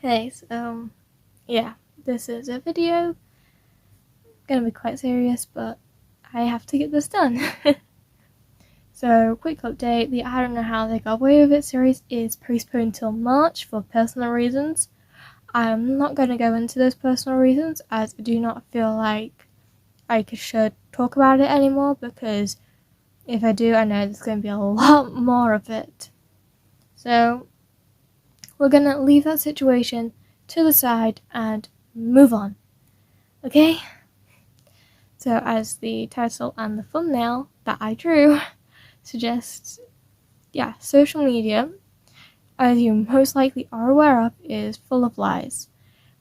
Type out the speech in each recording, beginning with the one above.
Hey, so, yeah, this is a video. Gonna be quite serious, but I have to get this done. So, quick update, the I Don't Know How They Got Away With It series is postponed till March for personal reasons. I'm not going to go into those personal reasons, as I do not feel like I should talk about it anymore, because if I do, I know there's going to be a lot more of it. So, we're going to leave that situation to the side and move on. Okay? So as the title and the thumbnail that I drew suggests, social media, as you most likely are aware of, is full of lies.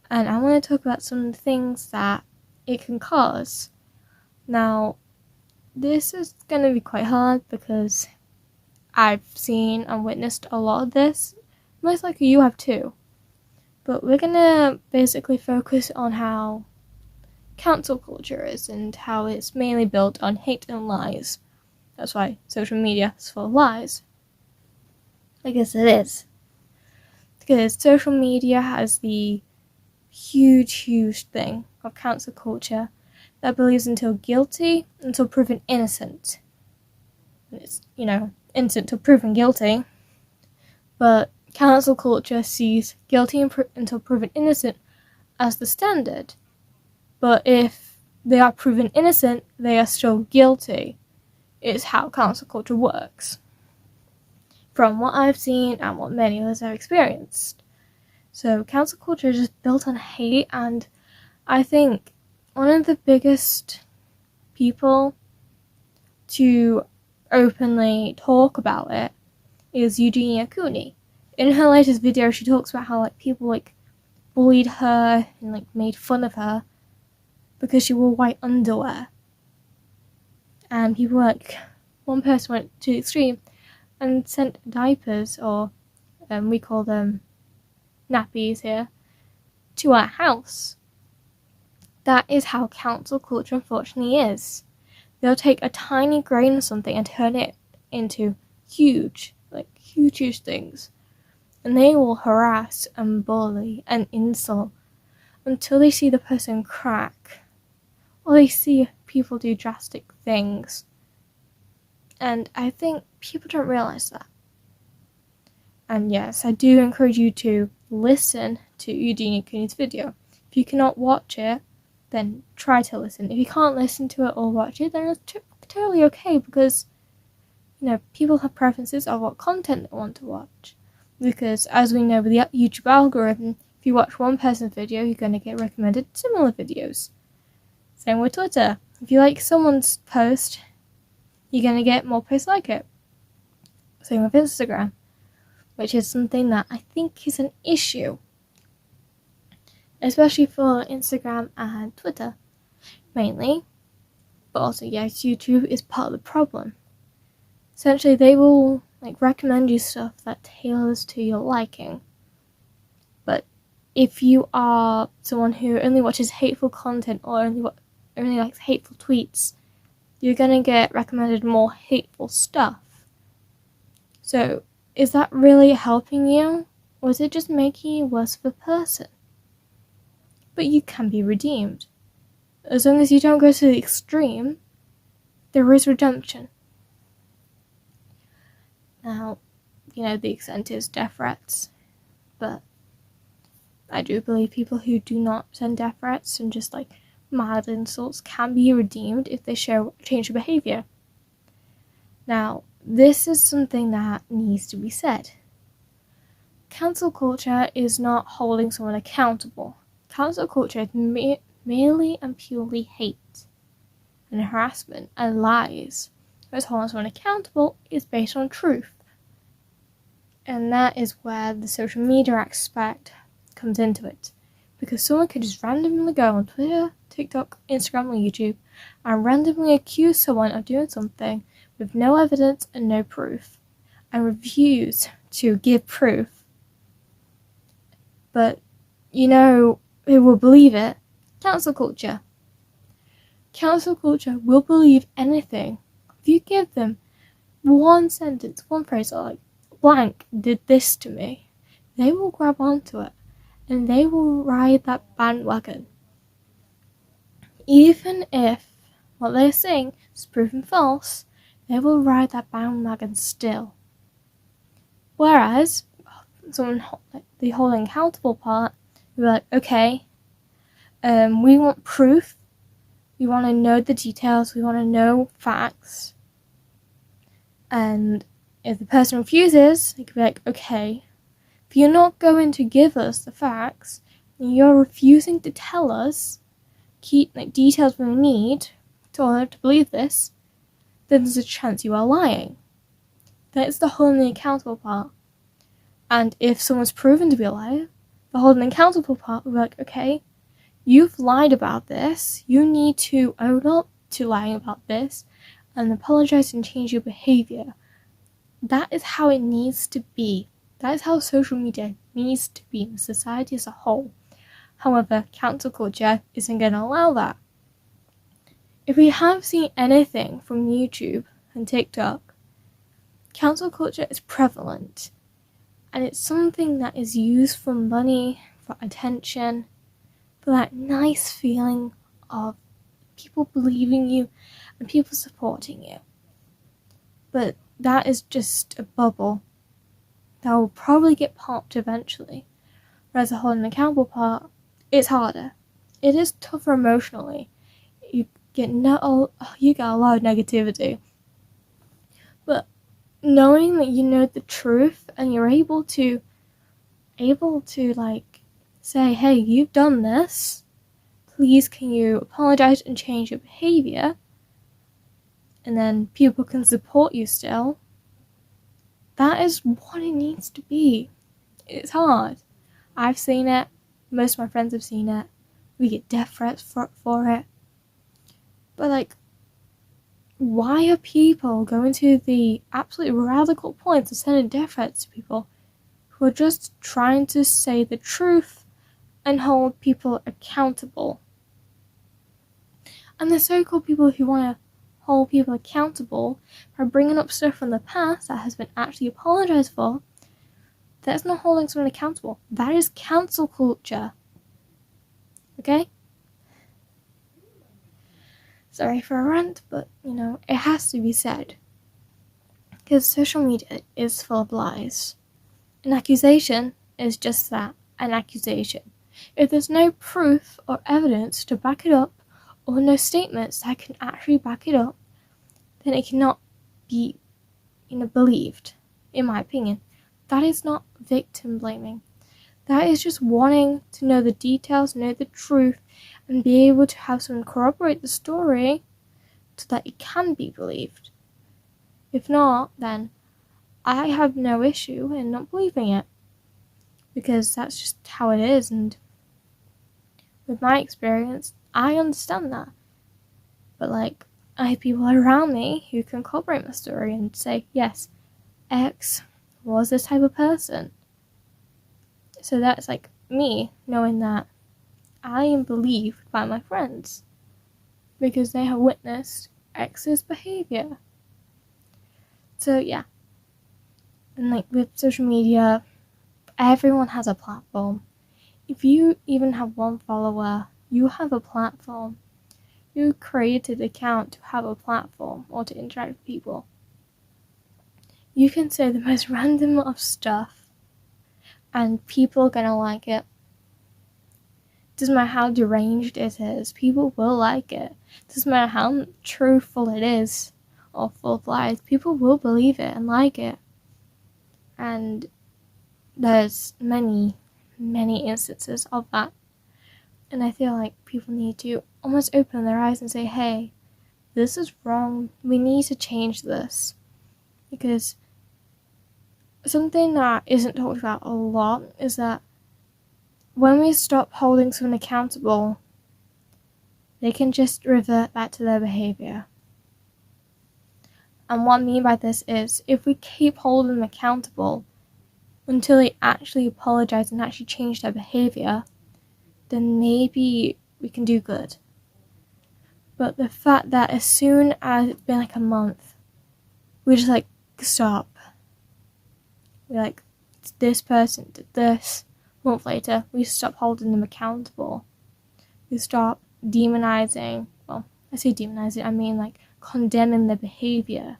And I want to talk about some things that it can cause. Now, this is going to be quite hard because I've seen and witnessed a lot of this. Most likely you have too. But we're going to basically focus on how cancel culture is and how it's mainly built on hate and lies. That's why social media is full of lies. I guess it is. Because social media has the huge thing of cancel culture that believes until guilty, until proven innocent. It's, innocent until proven guilty. But cancel culture sees guilty until proven innocent as the standard. But if they are proven innocent, they are still guilty, is how cancel culture works. From what I've seen and what many of us have experienced. So cancel culture is just built on hate, and I think one of the biggest people to openly talk about it is Eugenia Cooney. In her latest video, she talks about how people bullied her and made fun of her because she wore white underwear. And people one person went to the extreme and sent diapers, or we call them nappies here, to our house. That is how cancel culture unfortunately is. They'll take a tiny grain of something and turn it into huge things. And they will harass and bully and insult until they see the person crack, or they see people do drastic things. And I think people don't realize that. And yes, I do encourage you to listen to Eugenia Cooney's video. If you cannot watch it, then try to listen. If you can't listen to it or watch it, then it's totally okay, because people have preferences of what content they want to watch. Because as we know with the YouTube algorithm, if you watch one person's video, you're going to get recommended similar videos. Same with Twitter. If you like someone's post, you're going to get more posts like it. Same with Instagram, which is something that I think is an issue, especially for Instagram and Twitter, mainly. But also, yes, YouTube is part of the problem. Essentially, they will recommend you stuff that tailors to your liking. But if you are someone who only watches hateful content or only likes hateful tweets, you're gonna get recommended more hateful stuff. So, is that really helping you, or is it just making you worse of a person? But you can be redeemed. As long as you don't go to the extreme, there is redemption. Now, the extent is death threats, but I do believe people who do not send death threats and just mild insults can be redeemed if they show change of behavior. Now, this is something that needs to be said. Cancel culture is not holding someone accountable. Cancel culture is merely and purely hate and harassment and lies. Whereas holding someone accountable is based on truth. And that is where the social media aspect comes into it. Because someone could just randomly go on Twitter, TikTok, Instagram, or YouTube and randomly accuse someone of doing something with no evidence and no proof, and refuse to give proof. But who will believe it? Cancel culture. Cancel culture will believe anything. If you give them one sentence, one phrase, blank did this to me, they will grab onto it and they will ride that bandwagon. Even if what they're saying is proven false, they will ride that bandwagon still. Whereas someone, the holding accountable part, will be like, okay, we want proof, we want to know the details, we want to know facts. And if the person refuses, they could be like, okay, if you're not going to give us the facts, and you're refusing to tell us details we need in order to believe this, then there's a chance you are lying. That's the holding accountable part. And if someone's proven to be a liar, the holding accountable part will be like, okay, you've lied about this, you need to own up to lying about this and apologize and change your behavior. That is how it needs to be. That is how social media needs to be in society as a whole. However, cancel culture isn't going to allow that. If we have seen anything from YouTube and TikTok, cancel culture is prevalent. And it's something that is used for money, for attention, for that nice feeling of people believing you and people supporting you. But that is just a bubble that will probably get popped eventually. Whereas the holding accountable part, it's harder. It is tougher emotionally. You get a lot of negativity. But knowing that you know the truth and you're able to say, hey, you've done this, please can you apologize and change your behavior, and then people can support you still, that is what it needs to be. It's hard. I've seen it, most of my friends have seen it, we get death threats for it, but why are people going to the absolute radical points of sending death threats to people who are just trying to say the truth and hold people accountable? And the so-called people who want to hold people accountable by bringing up stuff from the past that has been actually apologized for, that's not holding someone accountable. That is cancel culture. Okay? Sorry for a rant, but, it has to be said. Because social media is full of lies. An accusation is just that, an accusation. If there's no proof or evidence to back it up, or no statements that can actually back it up, then it cannot be, believed, in my opinion. That is not victim blaming. That is just wanting to know the details, know the truth, and be able to have someone corroborate the story so that it can be believed. If not, then I have no issue in not believing it, because that's just how it is, and with my experience, I understand that. But I have people around me who can corroborate my story and say, yes, X was this type of person. So that's me knowing that I am believed by my friends because they have witnessed X's behavior. So yeah. And with social media, everyone has a platform. If you even have one follower, you have a platform. You created an account to have a platform or to interact with people. You can say the most random of stuff and people are gonna like it. Doesn't matter how deranged it is, people will like it. Doesn't matter how truthful it is or full of lies, people will believe it and like it. And there's many, many instances of that. And I feel like people need to almost open their eyes and say, hey, this is wrong. We need to change this. Because something that isn't talked about a lot is that when we stop holding someone accountable, they can just revert back to their behavior. And what I mean by this is, if we keep holding them accountable until they actually apologize and actually change their behavior, then maybe we can do good. But the fact that as soon as it's been a month, we just stop. We're this person did this. month later, we stop holding them accountable. We stop demonizing, well, I say demonizing, I mean like condemning their behavior.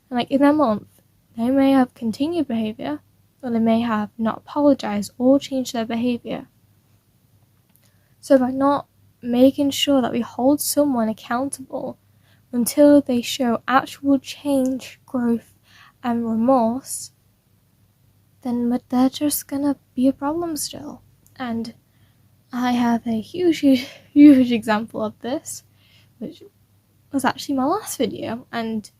And like in that month, they may have continued behavior, or they may have not apologized or changed their behavior. So by not making sure that we hold someone accountable until they show actual change, growth, and remorse, then they're just gonna be a problem still. And I have a huge example of this, which was actually my last video, and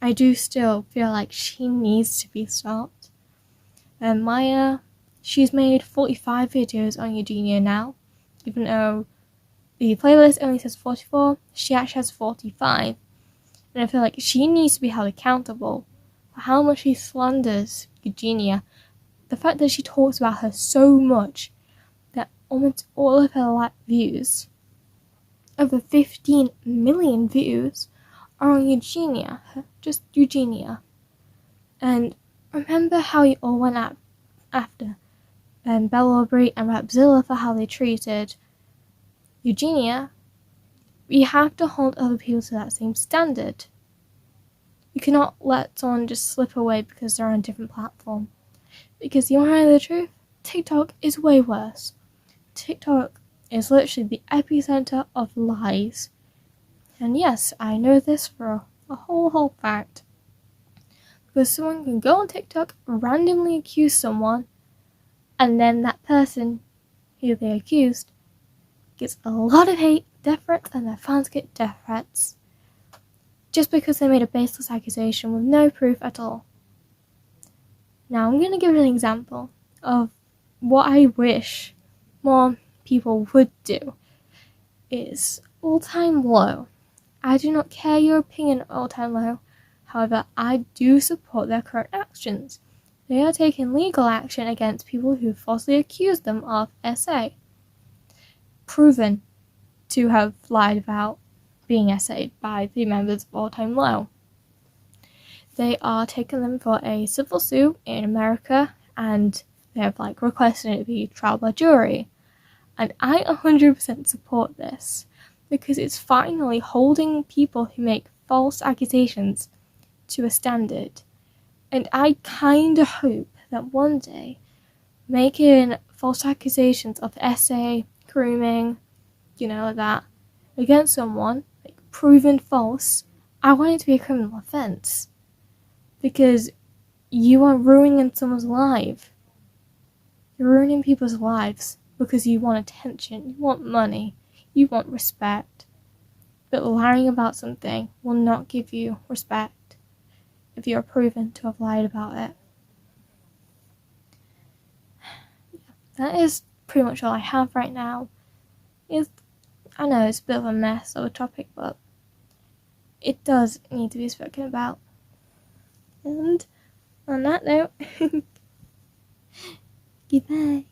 I do still feel like she needs to be stopped. And Maya, she's made 45 videos on Eugenia now, even though the playlist only says 44, she actually has 45. And I feel like she needs to be held accountable for how much she slanders Eugenia. The fact that she talks about her so much that almost all of her views, over 15 million views, are on Eugenia, just Eugenia. And remember how you all went out after Belle Aubrey and Rapzilla for how they treated Eugenia? We have to hold other people to that same standard. You cannot let someone just slip away because they're on a different platform. Because you want to know the truth? TikTok is way worse. TikTok is literally the epicenter of lies. And yes, I know this for a whole fact. Because someone can go on TikTok, randomly accuse someone, and then that person who they accused gets a lot of hate, death threats, and their fans get death threats. Just because they made a baseless accusation with no proof at all. Now I'm going to give an example of what I wish more people would do. Is All Time Low. I do not care your opinion on All Time Low, however I do support their current actions. They are taking legal action against people who falsely accuse them of SA. Proven to have lied about being SA'd by the members of All Time Low. They are taking them for a civil suit in America, and they have requested it to be trial by jury. And I 100% support this, because it's finally holding people who make false accusations to a standard. And I kinda hope that one day, making false accusations of SA, grooming, that, against someone, proven false, I want it to be a criminal offense. Because you are ruining someone's life. You're ruining people's lives because you want attention, you want money, you want respect. But lying about something will not give you respect if you are proven to have lied about it. That is pretty much all I have right now. I know it's a bit of a mess of a topic, but it does need to be spoken about. And on that note, goodbye.